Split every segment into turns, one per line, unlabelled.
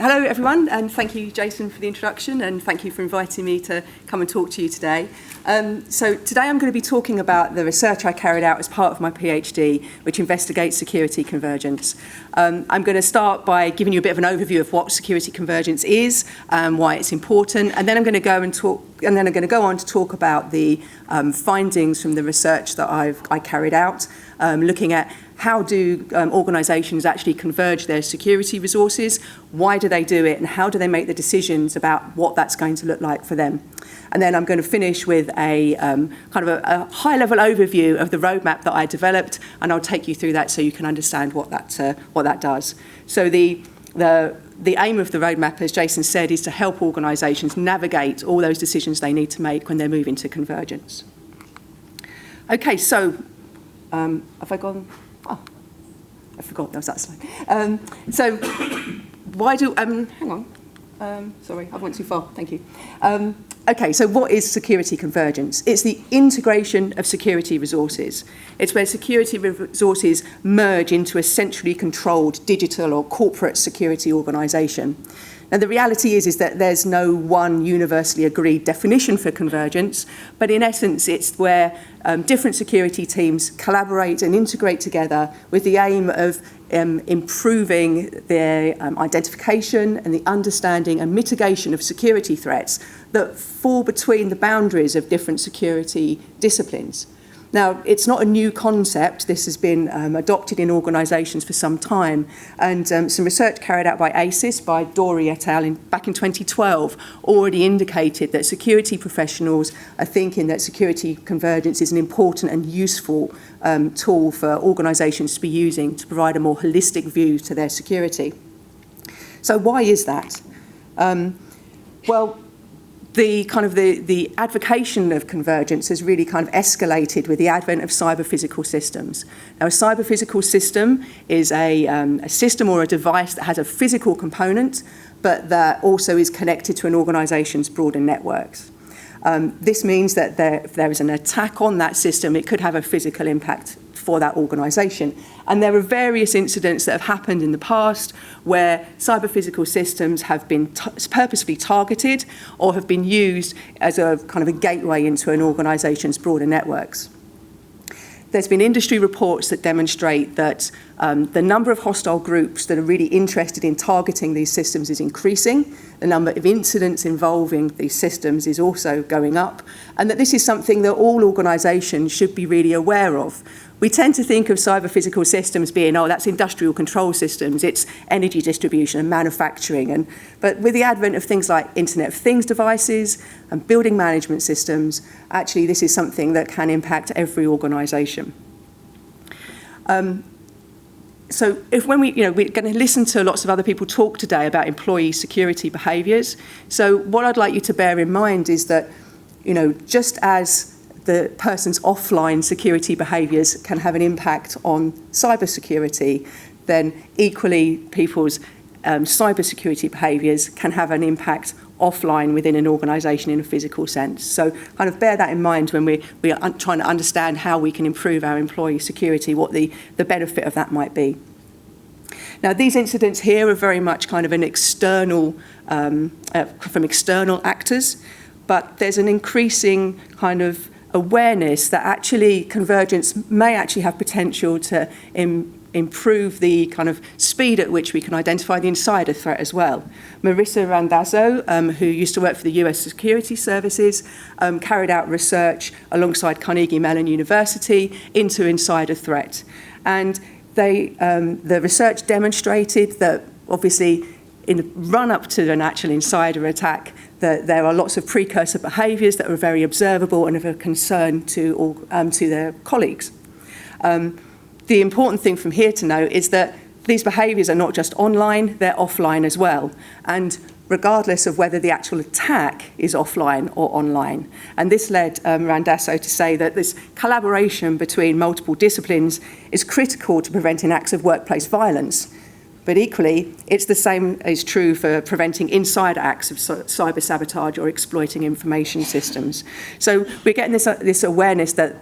Hello everyone, and thank you Jason for the introduction, and thank you for inviting me to come and talk to you today. So today I'm going to be talking about the research I carried out as part of my PhD, which investigates security convergence. I'm going to start by giving you a bit of an overview of what security convergence is, why it's important, and then I'm going to go on to talk about the findings from the research that I carried out, looking at how do organisations actually converge their security resources, why do they do it, and how do they make the decisions about what that's going to look like for them. And then I'm going to finish with a kind of a high-level overview of the roadmap that I developed, and I'll take you through that so you can understand what that does. So the aim of the roadmap, as Jason said, is to help organisations navigate all those decisions they need to make when they're moving to convergence. Okay, so have I gone? Oh, I forgot there was that slide. So why do, hang on, sorry, I went too far, thank you. Okay, so what is security convergence? It's the integration of security resources. It's where security resources merge into a centrally controlled digital or corporate security organisation. Now, the reality is that there's no one universally agreed definition for convergence, but in essence, it's where different security teams collaborate and integrate together with the aim of improving their identification and the understanding and mitigation of security threats that fall between the boundaries of different security disciplines. Now, it's not a new concept. This has been adopted in organisations for some time, and some research carried out by ACES, by Dory et al. Back in 2012, already indicated that security professionals are thinking that security convergence is an important and useful tool for organisations to be using to provide a more holistic view to their security. So why is that? Well, the advocation of convergence has really kind of escalated with the advent of cyber-physical systems. Now, a cyber-physical system is a system or a device that has a physical component, but that also is connected to an organisation's broader networks. This means that if there is an attack on that system, it could have a physical impact for that organisation. And there are various incidents that have happened in the past where cyber-physical systems have been purposefully targeted or have been used as a kind of a gateway into an organisation's broader networks. There's been industry reports that demonstrate that the number of hostile groups that are really interested in targeting these systems is increasing. The number of incidents involving these systems is also going up, and that this is something that all organisations should be really aware of. We tend to think of cyber-physical systems being, oh, that's industrial control systems, it's energy distribution and manufacturing. But with the advent of things like Internet of Things devices and building management systems, actually this is something that can impact every organisation. So when we're going to listen to lots of other people talk today about employee security behaviours. So what I'd like you to bear in mind is that, just as the person's offline security behaviours can have an impact on cybersecurity, then equally people's cybersecurity behaviours can have an impact offline within an organisation in a physical sense. So kind of bear that in mind when we are trying to understand how we can improve our employee security, what the benefit of that might be. Now, these incidents here are very much kind of an external, from external actors, but there's an increasing kind of awareness that actually convergence may actually have potential to improve the kind of speed at which we can identify the insider threat as well. Marissa Randazzo, who used to work for the US Security Services, carried out research alongside Carnegie Mellon University into insider threat. And the research demonstrated that obviously in the run-up to an actual insider attack, that there are lots of precursor behaviours that are very observable and of a concern to their colleagues. The important thing from here to note is that these behaviours are not just online, they're offline as well, and regardless of whether the actual attack is offline or online. And this led Randazzo to say that this collaboration between multiple disciplines is critical to preventing acts of workplace violence. But equally, it's the same is true for preventing inside acts of cyber sabotage or exploiting information systems. So we're getting this awareness that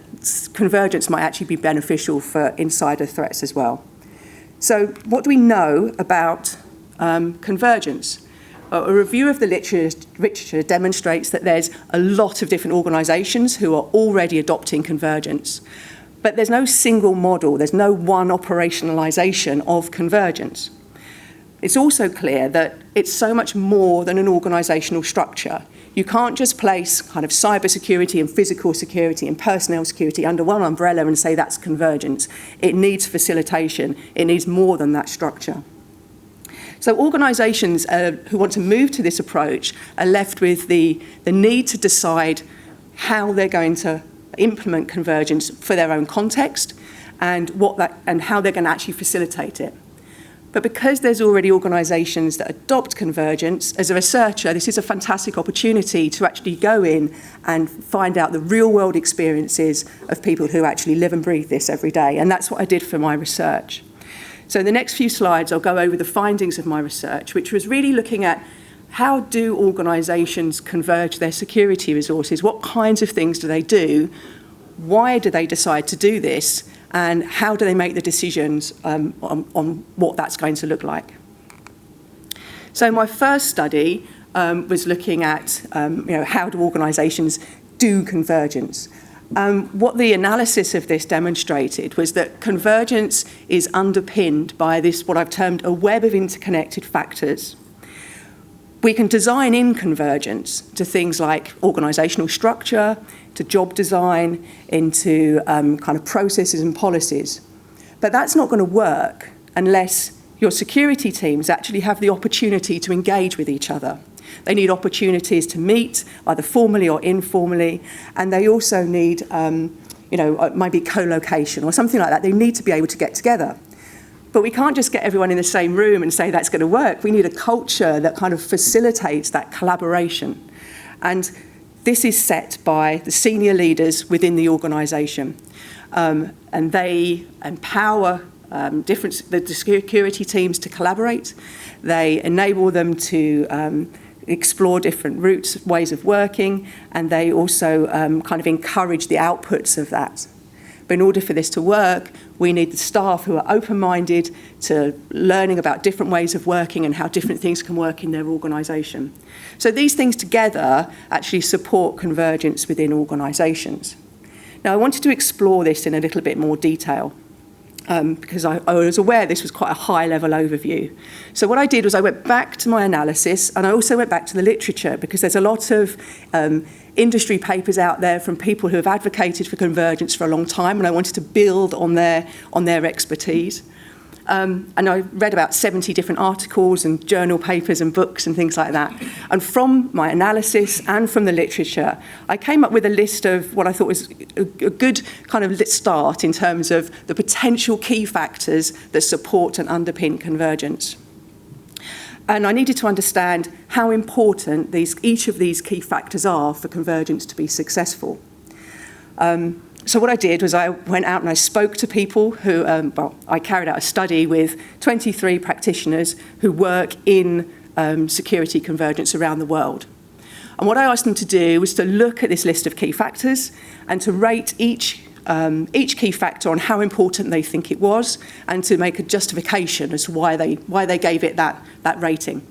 convergence might actually be beneficial for insider threats as well. So what do we know about convergence. A review of the literature demonstrates that there's a lot of different organisations who are already adopting convergence. But there's no single model, there's no one operationalisation of convergence. It's also clear that it's so much more than an organisational structure. You can't just place kind of cybersecurity and physical security and personnel security under one umbrella and say that's convergence. It needs facilitation. It needs more than that structure. So organisations who want to move to this approach are left with the need to decide how they're going to implement convergence for their own context and how they're going to actually facilitate it. But because there's already organisations that adopt convergence, as a researcher, this is a fantastic opportunity to actually go in and find out the real-world experiences of people who actually live and breathe this every day. And that's what I did for my research. So in the next few slides, I'll go over the findings of my research, which was really looking at how do organisations converge their security resources? What kinds of things do they do? Why do they decide to do this? And how do they make the decisions on what that's going to look like? So my first study was looking at how do organisations do convergence. What the analysis of this demonstrated was that convergence is underpinned by this, what I've termed a web of interconnected factors. We can design in convergence to things like organisational structure, to job design, into kind of processes and policies. But that's not going to work unless your security teams actually have the opportunity to engage with each other. They need opportunities to meet, either formally or informally, and they also need, maybe co-location or something like that. They need to be able to get together. But we can't just get everyone in the same room and say that's going to work. We need a culture that kind of facilitates that collaboration. And this is set by the senior leaders within the organisation. And they empower the security teams to collaborate. They enable them to explore different routes, ways of working, and they also kind of encourage the outputs of that. But in order for this to work, we need the staff who are open-minded to learning about different ways of working and how different things can work in their organisation. So these things together actually support convergence within organisations. Now, I wanted to explore this in a little bit more detail because I was aware this was quite a high-level overview. So what I did was I went back to my analysis and I also went back to the literature because there's a lot of industry papers out there from people who have advocated for convergence for a long time, and I wanted to build on their expertise. And I read about 70 different articles and journal papers and books and things like that. And from my analysis and from the literature, I came up with a list of what I thought was a good kind of start in terms of the potential key factors that support and underpin convergence. And I needed to understand how important each of these key factors are for convergence to be successful. So what I did was I went out and I spoke to people who, I carried out a study with 23 practitioners who work in security convergence around the world. And what I asked them to do was to look at this list of key factors and to rate each key factor on how important they think it was and to make a justification as to why they gave it that rating.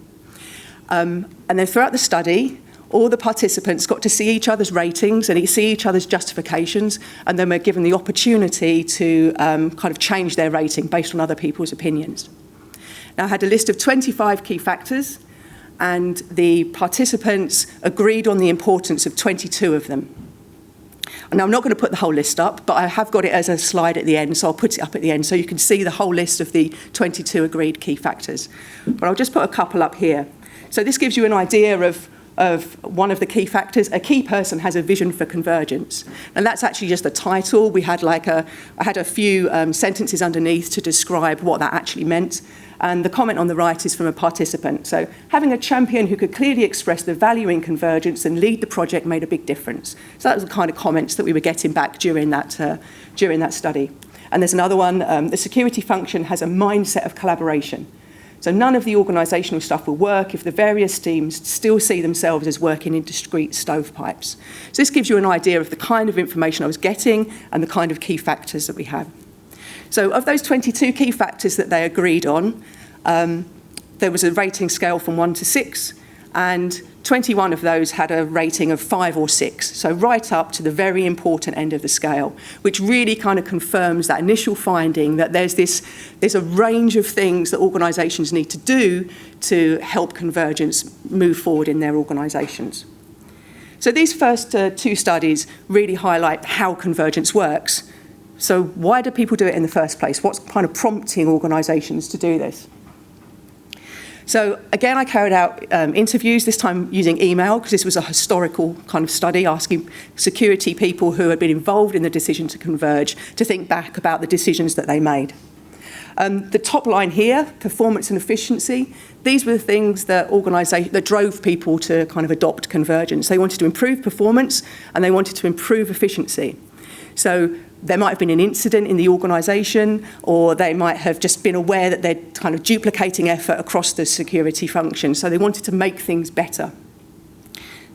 And then throughout the study, all the participants got to see each other's ratings and see each other's justifications, and then were given the opportunity to kind of change their rating based on other people's opinions. Now, I had a list of 25 key factors, and the participants agreed on the importance of 22 of them. And I'm not going to put the whole list up, but I have got it as a slide at the end, so I'll put it up at the end so you can see the whole list of the 22 agreed key factors. But I'll just put a couple up here. So this gives you an idea of one of the key factors. A key person has a vision for convergence. And that's actually just the title. I had a few sentences underneath to describe what that actually meant. And the comment on the right is from a participant. So having a champion who could clearly express the value in convergence and lead the project made a big difference. So that was the kind of comments that we were getting back during that study. And there's another one, the security function has a mindset of collaboration. So none of the organisational stuff will work if the various teams still see themselves as working in discrete stovepipes. So this gives you an idea of the kind of information I was getting and the kind of key factors that we have. So of those 22 key factors that they agreed on, there was a rating scale from 1 to 6, and 21 of those had a rating of 5 or 6, so right up to the very important end of the scale, which really kind of confirms that initial finding that there's a range of things that organisations need to do to help convergence move forward in their organisations. So these first 2 studies really highlight how convergence works. So why do people do it in the first place? What's kind of prompting organisations to do this? So again, I carried out interviews, this time using email, because this was a historical kind of study, asking security people who had been involved in the decision to converge to think back about the decisions that they made. The top line here, performance and efficiency, these were the things that drove people to kind of adopt convergence. They wanted to improve performance and they wanted to improve efficiency. So there might have been an incident in the organisation, or they might have just been aware that they're kind of duplicating effort across the security function. So they wanted to make things better.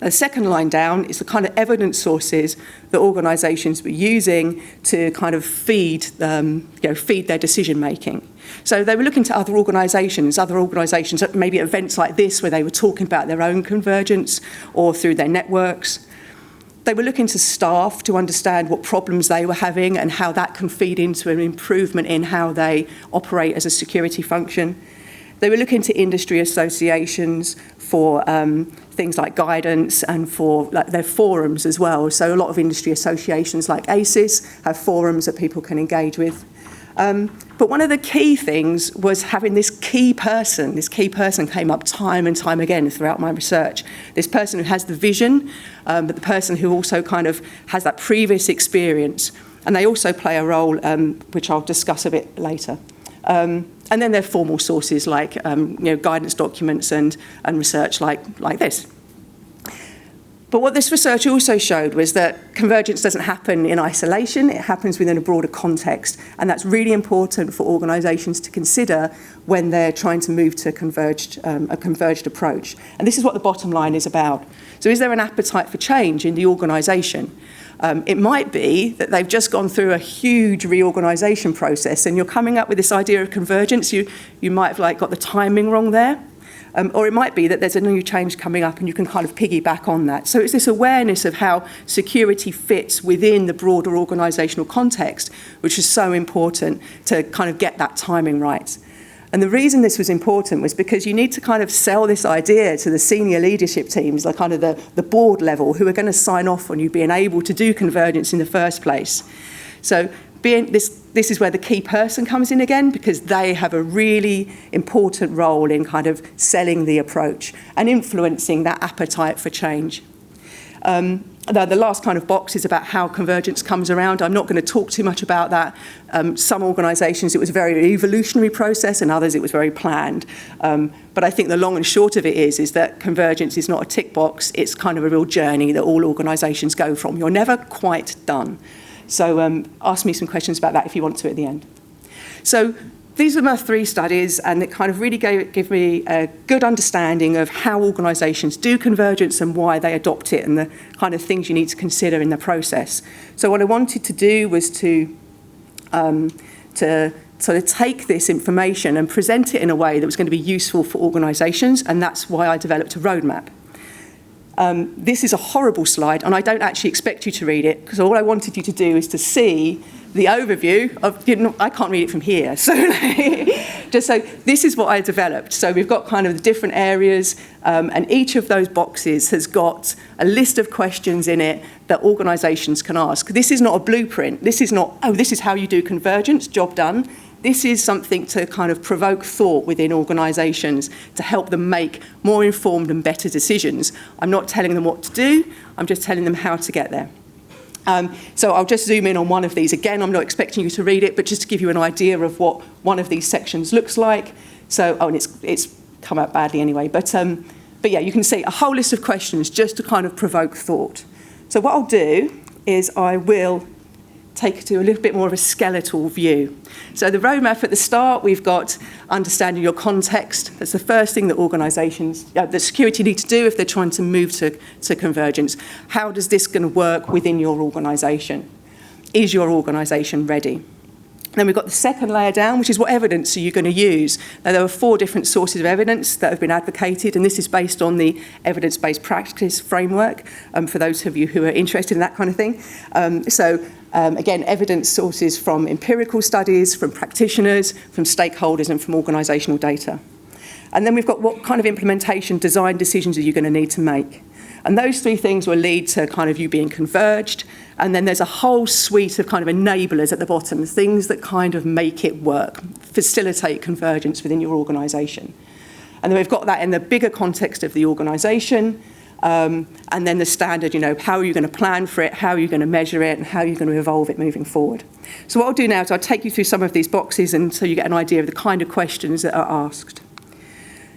The second line down is the kind of evidence sources that organisations were using to kind of feed their decision making. So they were looking to other organisations, maybe at events like this where they were talking about their own convergence or through their networks. They were looking to staff to understand what problems they were having and how that can feed into an improvement in how they operate as a security function. They were looking to industry associations for things like guidance and for their forums as well. So a lot of industry associations like ACES have forums that people can engage with. But one of the key things was having this key person. This key person came up time and time again throughout my research. This person who has the vision, but the person who also kind of has that previous experience. And they also play a role, which I'll discuss a bit later. And then there are formal sources like guidance documents and research like this. But what this research also showed was that convergence doesn't happen in isolation, it happens within a broader context, and that's really important for organisations to consider when they're trying to move to a converged approach. And this is what the bottom line is about. So is there an appetite for change in the organisation? It might be that they've just gone through a huge reorganisation process and you're coming up with this idea of convergence. You might have got the timing wrong there. Or it might be that there's a new change coming up and you can kind of piggyback on that. So it's this awareness of how security fits within the broader organisational context, which is so important to kind of get that timing right. And the reason this was important was because you need to kind of sell this idea to the senior leadership teams, like kind of the board level, who are going to sign off on you being able to do convergence in the first place. So this is where the key person comes in again, because they have a really important role in kind of selling the approach and influencing that appetite for change. The last kind of box is about how convergence comes around. I'm not going to talk too much about that. Some organisations it was a very evolutionary process, and others it was very planned. But I think the long and short of it is that convergence is not a tick box. It's kind of a real journey that all organisations go from. You're never quite done. So ask me some questions about that if you want to at the end. So these are my 3 studies, and it kind of really give me a good understanding of how organisations do convergence and why they adopt it and the kind of things you need to consider in the process. So what I wanted to do was to sort of take this information and present it in a way that was going to be useful for organisations, and that's why I developed a roadmap. This is a horrible slide, and I don't actually expect you to read it, because all I wanted you to do is to see the overview of, I can't read it from here. So this is what I developed. So we've got kind of the different areas, and each of those boxes has got a list of questions in it that organisations can ask. This is not a blueprint. This is not, this is how you do convergence, job done. This is something to kind of provoke thought within organisations to help them make more informed and better decisions. I'm not telling them what to do, I'm just telling them how to get there. So I'll just zoom in on one of these. Again, I'm not expecting you to read it, but just to give you an idea of what one of these sections looks like. So, and it's come out badly anyway, but yeah, you can see a whole list of questions just to kind of provoke thought. So what I'll do is I will take it to a little bit more of a skeletal view. So the roadmap at the start, we've got understanding your context. That's the first thing that organisations, the security need to do if they're trying to move to convergence. How does this going to work within your organisation? Is your organisation ready? Then we've got the second layer down, which is what evidence are you going to use? Now, there are 4 different sources of evidence that have been advocated, and this is based on the evidence-based practice framework, for those of you who are interested in that kind of thing. Again, evidence sources from empirical studies, from practitioners, from stakeholders, and from organisational data. And then we've got what kind of implementation design decisions are you going to need to make? And those 3 things will lead to kind of you being converged. And then there's a whole suite of kind of enablers at the bottom, things that kind of make it work, facilitate convergence within your organisation. And then we've got that in the bigger context of the organisation, and then the standard, how are you going to plan for it, how are you going to measure it, and how are you going to evolve it moving forward. So what I'll do now is I'll take you through some of these boxes, and so you get an idea of the kind of questions that are asked.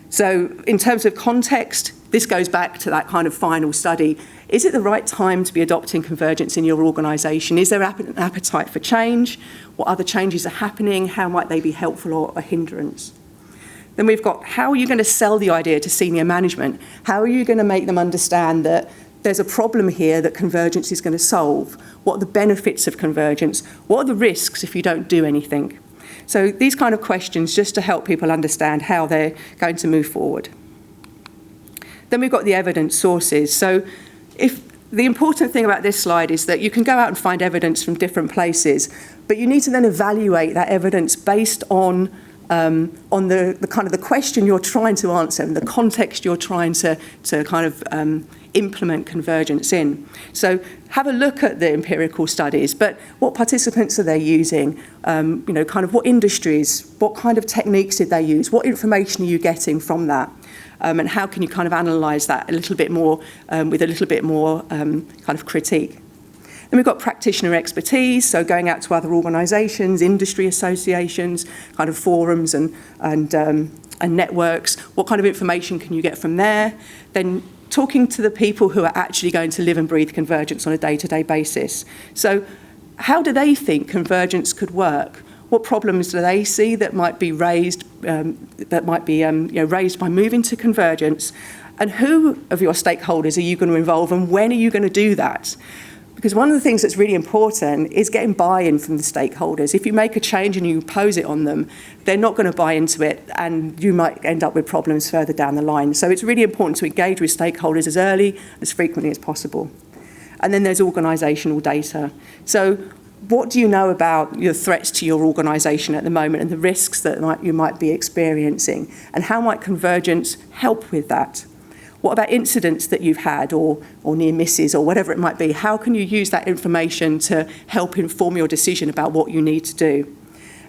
So in terms of context, this goes back to that kind of final study. Is it the right time to be adopting convergence in your organisation? Is there an appetite for change? What other changes are happening? How might they be helpful or a hindrance? Then we've got, how are you going to sell the idea to senior management? How are you going to make them understand that there's a problem here that convergence is going to solve? What are the benefits of convergence? What are the risks if you don't do anything? So these kind of questions just to help people understand how they're going to move forward. Then we've got the evidence sources. So if the important thing about this slide is that you can go out and find evidence from different places, but you need to then evaluate that evidence based on the kind of the question you're trying to answer and the context you're trying to kind of implement convergence in. So have a look at the empirical studies, but what participants are they using? Kind of what industries, what kind of techniques did they use? What information are you getting from that? And how can you kind of analyse that a little bit more with a little bit more kind of critique? Then we've got practitioner expertise, so going out to other organisations, industry associations, kind of forums and networks. What kind of information can you get from there? Then talking to the people who are actually going to live and breathe convergence on a day-to-day basis. So how do they think convergence could work? What problems do they see that might be raised raised by moving to convergence? And who of your stakeholders are you going to involve, and when are you going to do that? Because one of the things that's really important is getting buy-in from the stakeholders. If you make a change and you impose it on them, they're not going to buy into it, and you might end up with problems further down the line. So it's really important to engage with stakeholders as early, as frequently as possible. And then there's organisational data. So what do you know about your threats to your organisation at the moment and the risks that you might be experiencing? And how might convergence help with that? What about incidents that you've had or near misses or whatever it might be? How can you use that information to help inform your decision about what you need to do?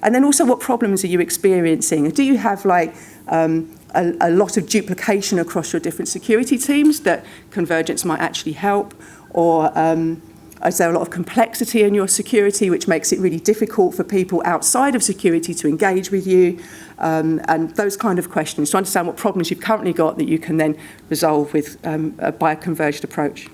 And then also, what problems are you experiencing? Do you have a lot of duplication across your different security teams that convergence might actually help? Or is there a lot of complexity in your security which makes it really difficult for people outside of security to engage with you? And those kind of questions to understand what problems you've currently got that you can then resolve with by a converged approach.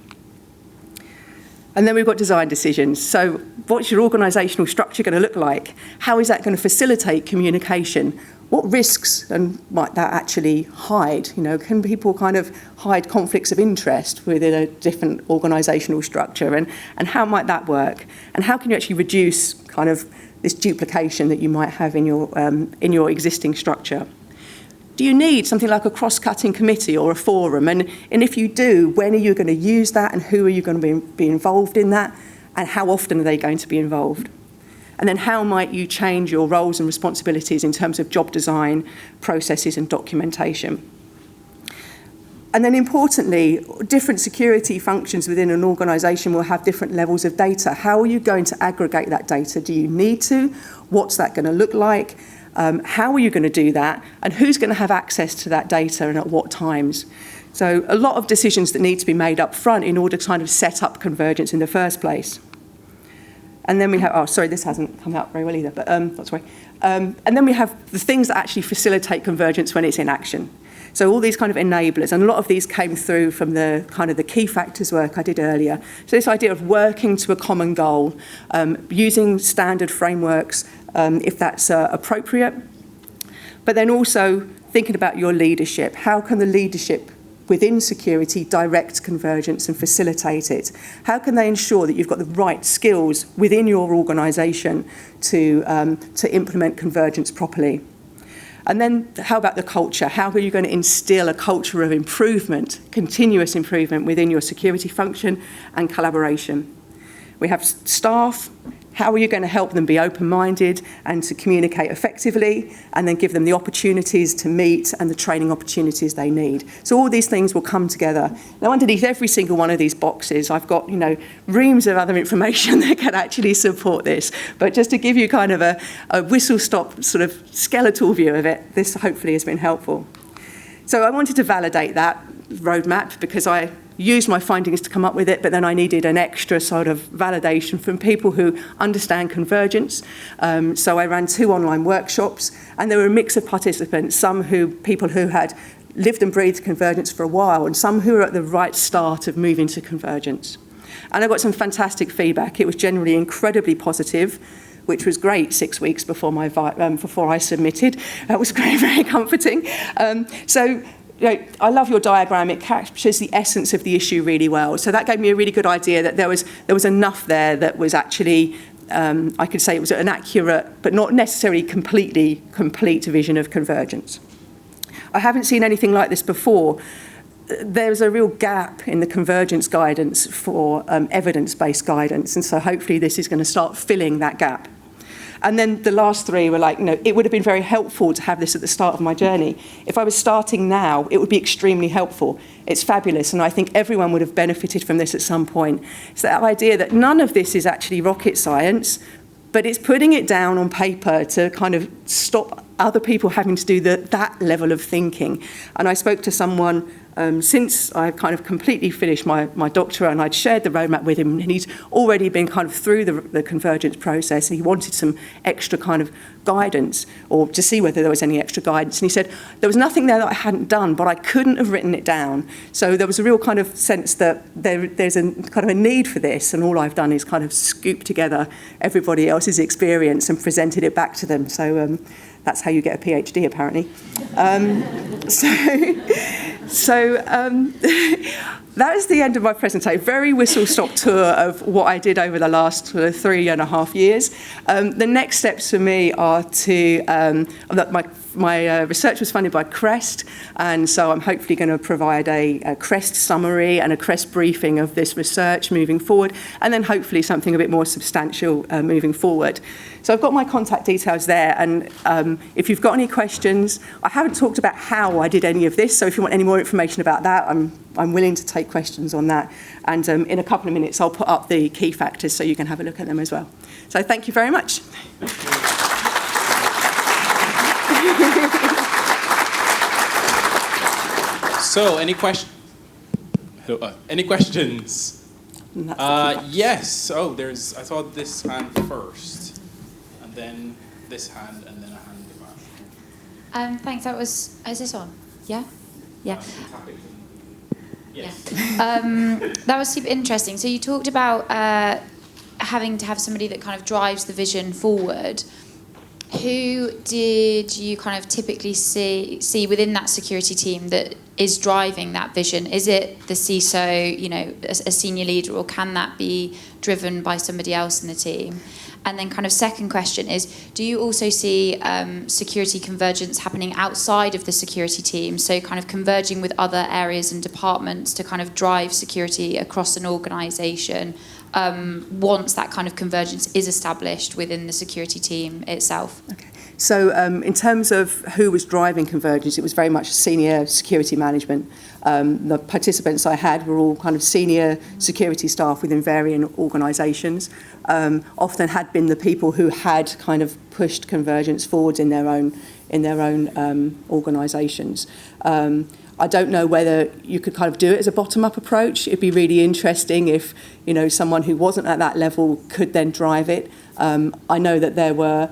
And then we've got design decisions. So what's your organisational structure going to look like? How is that going to facilitate communication? What risks might that actually hide? Can people kind of hide conflicts of interest within a different organisational structure? And how might that work? And how can you actually reduce kind of this duplication that you might have in your existing structure? Do you need something like a cross-cutting committee or a forum? And if you do, when are you going to use that, and who are you going to be involved in that? And how often are they going to be involved? And then how might you change your roles and responsibilities in terms of job design, processes and documentation? And then importantly, different security functions within an organisation will have different levels of data. How are you going to aggregate that data? Do you need to? What's that going to look like? How are you going to do that? And who's going to have access to that data and at what times? So a lot of decisions that need to be made up front in order to kind of set up convergence in the first place. And then we have, this hasn't come out very well either, but that's right. And then we have the things that actually facilitate convergence when it's in action. So all these kind of enablers, and a lot of these came through from the kind of the key factors work I did earlier. So this idea of working to a common goal, using standard frameworks if that's appropriate, but then also thinking about your leadership. How can the leadership within security direct convergence and facilitate it? How can they ensure that you've got the right skills within your organisation to implement convergence properly? And then how about the culture? How are you going to instill a culture of improvement, continuous improvement within your security function and collaboration? We have staff. How are you going to help them be open-minded and to communicate effectively, and then give them the opportunities to meet and the training opportunities they need? So all these things will come together. Now, underneath every single one of these boxes, I've got, reams of other information that can actually support this. But just to give you kind of a whistle-stop sort of skeletal view of it, this hopefully has been helpful. So I wanted to validate that roadmap because I used my findings to come up with it, but then I needed an extra sort of validation from people who understand convergence. So I ran 2 online workshops, and there were a mix of participants, people who had lived and breathed convergence for a while, and some who were at the right start of moving to convergence. And I got some fantastic feedback. It was generally incredibly positive, which was great 6 weeks before I submitted. That was very, very comforting. I love your diagram. It captures the essence of the issue really well. So that gave me a really good idea that there was enough there that was actually, I could say it was an accurate, but not necessarily complete vision of convergence. I haven't seen anything like this before. There's a real gap in the convergence guidance for evidence-based guidance, and so hopefully this is going to start filling that gap. And then the last 3 were like, it would have been very helpful to have this at the start of my journey. If I was starting now, it would be extremely helpful. It's fabulous, and I think everyone would have benefited from this at some point. It's that idea that none of this is actually rocket science, but it's putting it down on paper to kind of stop other people having to do that level of thinking. And I spoke to someone since I kind of completely finished my doctorate, and I'd shared the roadmap with him, and he's already been kind of through the convergence process, and he wanted some extra kind of guidance, or to see whether there was any extra guidance. And he said, there was nothing there that I hadn't done, but I couldn't have written it down. So there was a real kind of sense that there's a kind of a need for this, and all I've done is kind of scoop together everybody else's experience and presented it back to them. So that's how you get a PhD, apparently. That is the end of my presentation. Very whistle-stop tour of what I did over the last 3.5 years. The next steps for me are to my research was funded by CREST, and so I'm hopefully going to provide a CREST summary and a CREST briefing of this research moving forward, and then hopefully something a bit more substantial moving forward. So I've got my contact details there, and if you've got any questions, I haven't talked about how I did any of this, so if you want any more information about that, I'm willing to take questions on that. And in a couple of minutes, I'll put up the key factors so you can have a look at them as well. So thank you very much.
So, any questions? Yes. Oh, I saw this hand first, and then this hand, and then a hand in the back.
Thanks. Is this on? Yeah. Yeah.
Yes.
That was super interesting. So you talked about having to have somebody that kind of drives the vision forward. Who did you kind of typically see within that security team that is driving that vision? Is it the CISO, a senior leader, or can that be driven by somebody else in the team? And then kind of second question is, do you also see security convergence happening outside of the security team? So kind of converging with other areas and departments to kind of drive security across an organisation once that kind of convergence is established within the security team itself?
Okay. So in terms of who was driving convergence, it was very much senior security management. The participants I had were all kind of senior security staff within varying organisations, often had been the people who had kind of pushed convergence forwards in their own organisations. I don't know whether you could kind of do it as a bottom-up approach. It'd be really interesting if, someone who wasn't at that level could then drive it. I know that there were,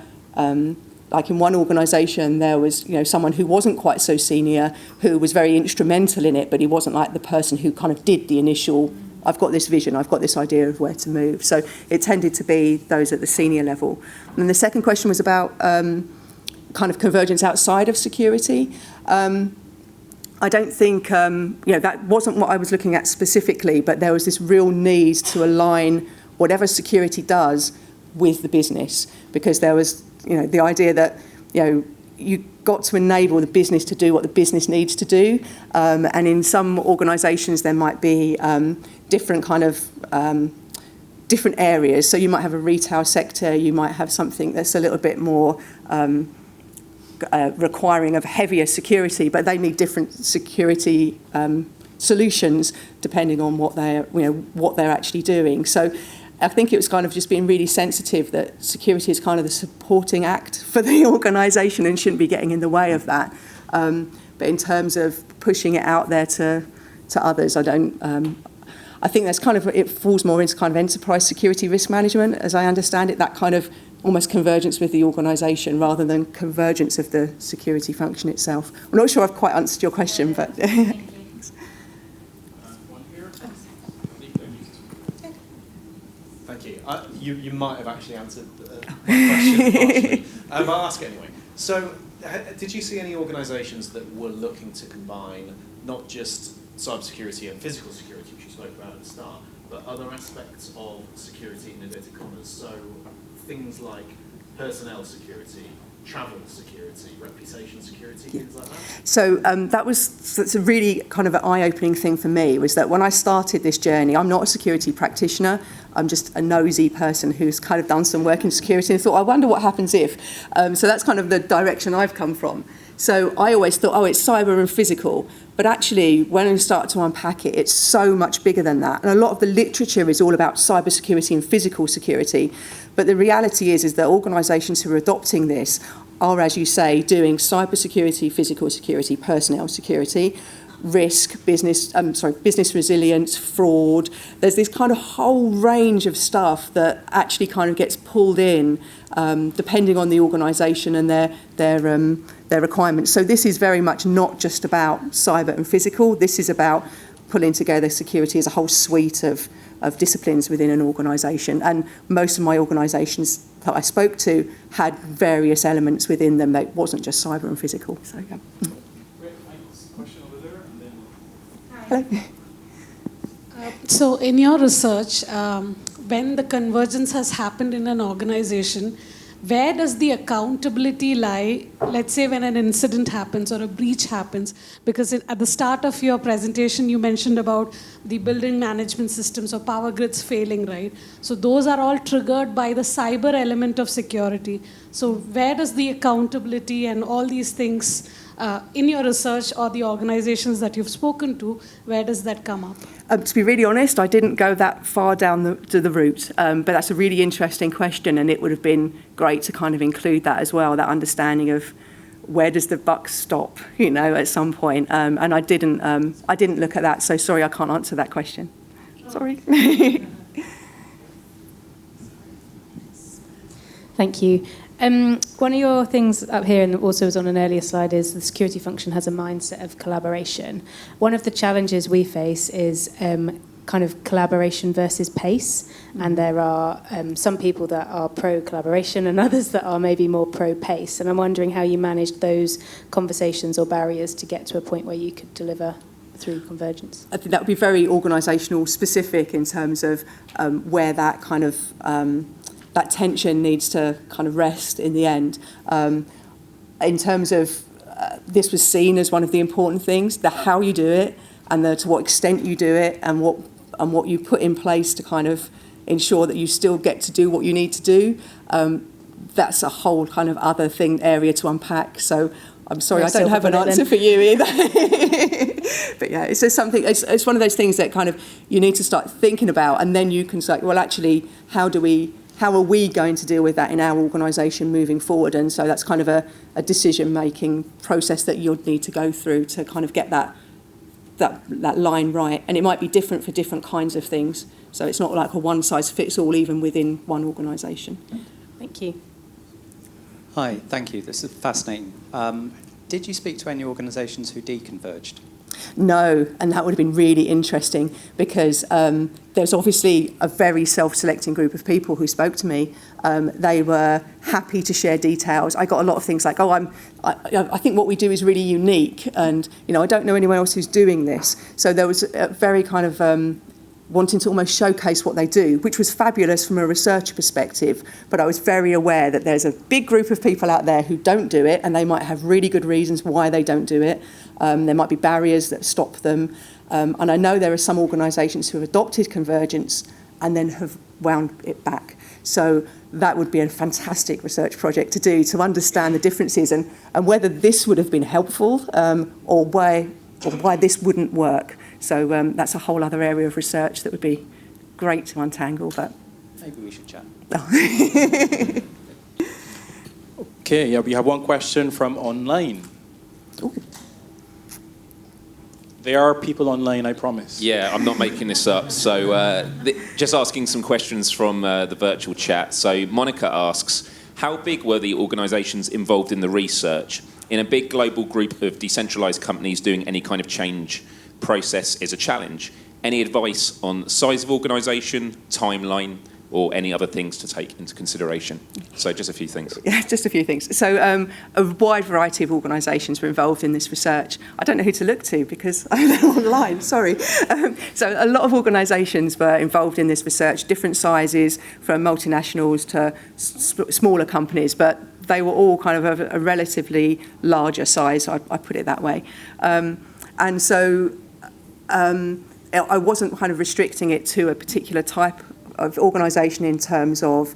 like in one organisation, there was, someone who wasn't quite so senior, who was very instrumental in it, but he wasn't like the person who kind of did the initial, I've got this vision, I've got this idea of where to move. So it tended to be those at the senior level. And the second question was about kind of convergence outside of security. I don't think, that wasn't what I was looking at specifically, but there was this real need to align whatever security does with the business, because there was, the idea that, you got to enable the business to do what the business needs to do. And in some organisations, there might be different kind of different areas. So you might have a retail sector, you might have something that's a little bit more requiring of heavier security, but they need different security solutions depending on what they're actually doing. So I think it was kind of just being really sensitive that security is kind of the supporting act for the organisation and shouldn't be getting in the way of that. But in terms of pushing it out there to others, I don't. I think that's kind of, it falls more into kind of enterprise security risk management, as I understand it, that kind of almost convergence with the organisation rather than convergence of the security function itself. I'm not sure I've quite answered your question, but...
One here.
Thank you. You might have actually answered my question partially, but I'll ask it anyway. So, did you see any organisations that were looking to combine not just cybersecurity and physical security, which you spoke about at the start, but other aspects of security in inverted commas? So, things like personnel security, travel security, reputation security, things like that?
So that's a really kind of an eye-opening thing for me, was that when I started this journey, I'm not a security practitioner, I'm just a nosy person who's kind of done some work in security and thought, I wonder what happens if. So that's kind of the direction I've come from. So I always thought, it's cyber and physical. But actually, when you start to unpack it, it's so much bigger than that. And a lot of the literature is all about cybersecurity and physical security. But the reality is that organisations who are adopting this are, as you say, doing cybersecurity, physical security, personnel security, risk, business resilience, fraud. There's this kind of whole range of stuff that actually kind of gets pulled in depending on the organisation and their requirements. So this is very much not just about cyber and physical. This is about pulling together security as a whole suite of disciplines within an organisation. And most of my organisations that I spoke to had various elements within them. It wasn't just cyber and physical. So, yeah.
Great, thanks. Question over there, and then...
Hello.
So in your research, when the convergence has happened in an organization, where does the accountability lie, let's say when an incident happens or a breach happens? Because at the start of your presentation, you mentioned about the building management systems or power grids failing, right? So those are all triggered by the cyber element of security. So where does the accountability and all these things in your research or the organizations that you've spoken to, where does that come up?
To be really honest, I didn't go that far down the route, but that's a really interesting question, and it would have been great to kind of include that as well, that understanding of where does the buck stop, at some point. And I didn't look at that, so sorry, I can't answer that question. Sorry.
Thank you. One of your things up here, and also was on an earlier slide, is the security function has a mindset of collaboration. One of the challenges we face is kind of collaboration versus pace, and there are some people that are pro-collaboration and others that are maybe more pro-pace. And I'm wondering how you managed those conversations or barriers to get to a point where you could deliver through convergence.
I think that would be very organisational specific in terms of where that kind of... that tension needs to kind of rest in the end. In terms of this was seen as one of the important things, the how you do it and to what extent you do it and what you put in place to kind of ensure that you still get to do what you need to do. That's a whole kind of other area to unpack. So I'm sorry, I don't have an answer for you either. But yeah, it's just something, it's one of those things that kind of you need to start thinking about, and then you can say, well, actually, how are we going to deal with that in our organisation moving forward? And so that's kind of a decision-making process that you'll need to go through to kind of get that line right. And it might be different for different kinds of things. So it's not like a one-size-fits-all even within one organisation.
Thank you.
Hi, thank you. This is fascinating. Did you speak to any organisations who deconverged?
No, and that would have been really interesting because there's obviously a very self-selecting group of people who spoke to me. They were happy to share details. I got a lot of things like, I think what we do is really unique, and I don't know anyone else who's doing this. So there was a very kind of wanting to almost showcase what they do, which was fabulous from a researcher perspective. But I was very aware that there's a big group of people out there who don't do it, and they might have really good reasons why they don't do it. There might be barriers that stop them. And I know there are some organisations who have adopted Convergence and then have wound it back. So that would be a fantastic research project to do, to understand the differences and whether this would have been helpful or why this wouldn't work. So that's a whole other area of research that would be great to untangle. But
maybe we should chat.
Oh.
Okay, yeah, we have one question from online.
Ooh.
There are people online, I promise.
Yeah, I'm not making this up. So just asking some questions from the virtual chat. So Monica asks, how big were the organisations involved in the research? In a big global group of decentralised companies, doing any kind of change process is a challenge. Any advice on size of organisation, timeline, or any other things to take into consideration? So just a few things.
Yeah, just a few things. So a wide variety of organisations were involved in this research. I don't know who to look to because I'm online, sorry. So a lot of organisations were involved in this research, different sizes, from multinationals to smaller companies, but they were all kind of a relatively larger size, I put it that way. And so I wasn't kind of restricting it to a particular type of organisation in terms of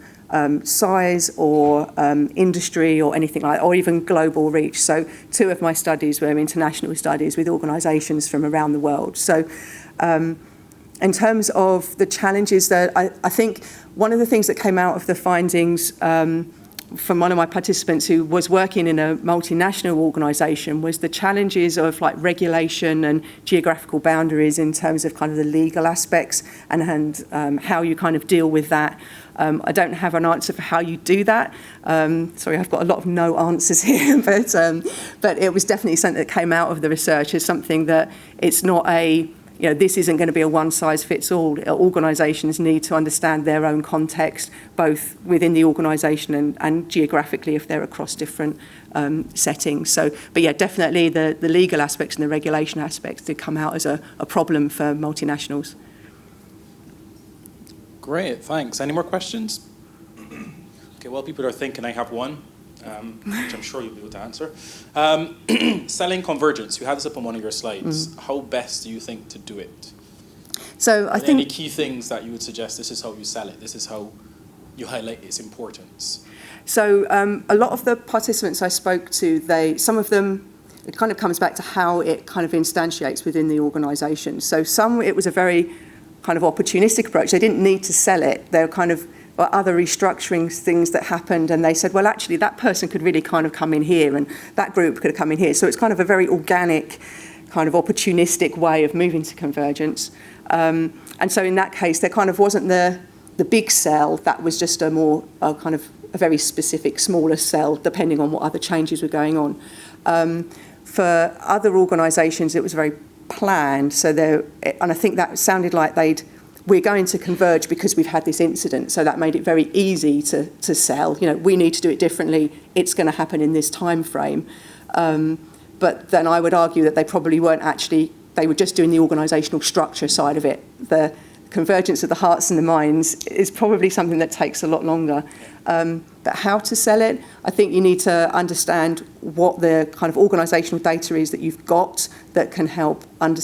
size or industry or anything like that, or even global reach. So 2 of my studies were international studies with organisations from around the world. So in terms of the challenges that I think one of the things that came out of the findings from one of my participants who was working in a multinational organisation was the challenges of like regulation and geographical boundaries in terms of kind of the legal aspects and how you kind of deal with that. I don't have an answer for how you do that. Sorry, I've got a lot of no answers here, but it was definitely something that came out of the research as something that it's not this isn't going to be a one-size-fits-all. Organisations need to understand their own context, both within the organisation and geographically if they're across different settings. So, but yeah, definitely the legal aspects and the regulation aspects did come out as a problem for multinationals.
Great, thanks. Any more questions? Okay, while people are thinking, I have one, which I'm sure you'll be able to answer. Selling Convergence, you had this up on one of your slides. How best do you think to do it?
So I think
any key things that you would suggest, this is how you sell it, this is how you highlight its importance?
So a lot of the participants I spoke to, some of them, it kind of comes back to how it kind of instantiates within the organisation. So some, it was a very kind of opportunistic approach. They didn't need to sell it. They were kind of or other restructuring things that happened, and they said, well, actually, that person could really kind of come in here, and that group could come in here. So it's kind of a very organic, kind of opportunistic way of moving to Convergence. And so in that case, there kind of wasn't the big sell. That was just a more kind of a very specific, smaller sell, depending on what other changes were going on. For other organisations, it was very planned. So and I think that sounded like we're going to converge because we've had this incident, so that made it very easy to sell. We need to do it differently. It's going to happen in this time frame. But then I would argue that they probably weren't actually, they were just doing the organisational structure side of it. The convergence of the hearts and the minds is probably something that takes a lot longer. But how to sell it, I think you need to understand what the kind of organisational data is that you've got that can help kind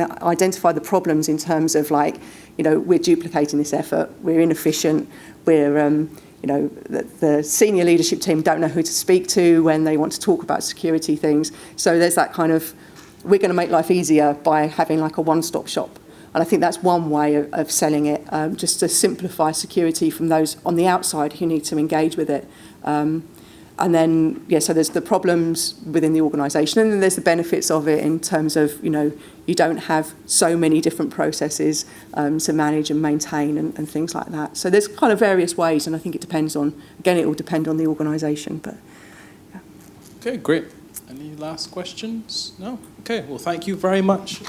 of identify the problems in terms of we're duplicating this effort, we're inefficient, we're the senior leadership team don't know who to speak to when they want to talk about security things. So there's that kind of, we're going to make life easier by having like a one-stop shop. And I think that's one way of selling it, just to simplify security from those on the outside who need to engage with it. And then, so there's the problems within the organisation, and then there's the benefits of it in terms of, you don't have so many different processes to manage and maintain and things like that. So there's kind of various ways, and I think it depends on, again, it will depend on the organisation. But yeah.
Okay, great. Any last questions? No? Okay, well, thank you very much.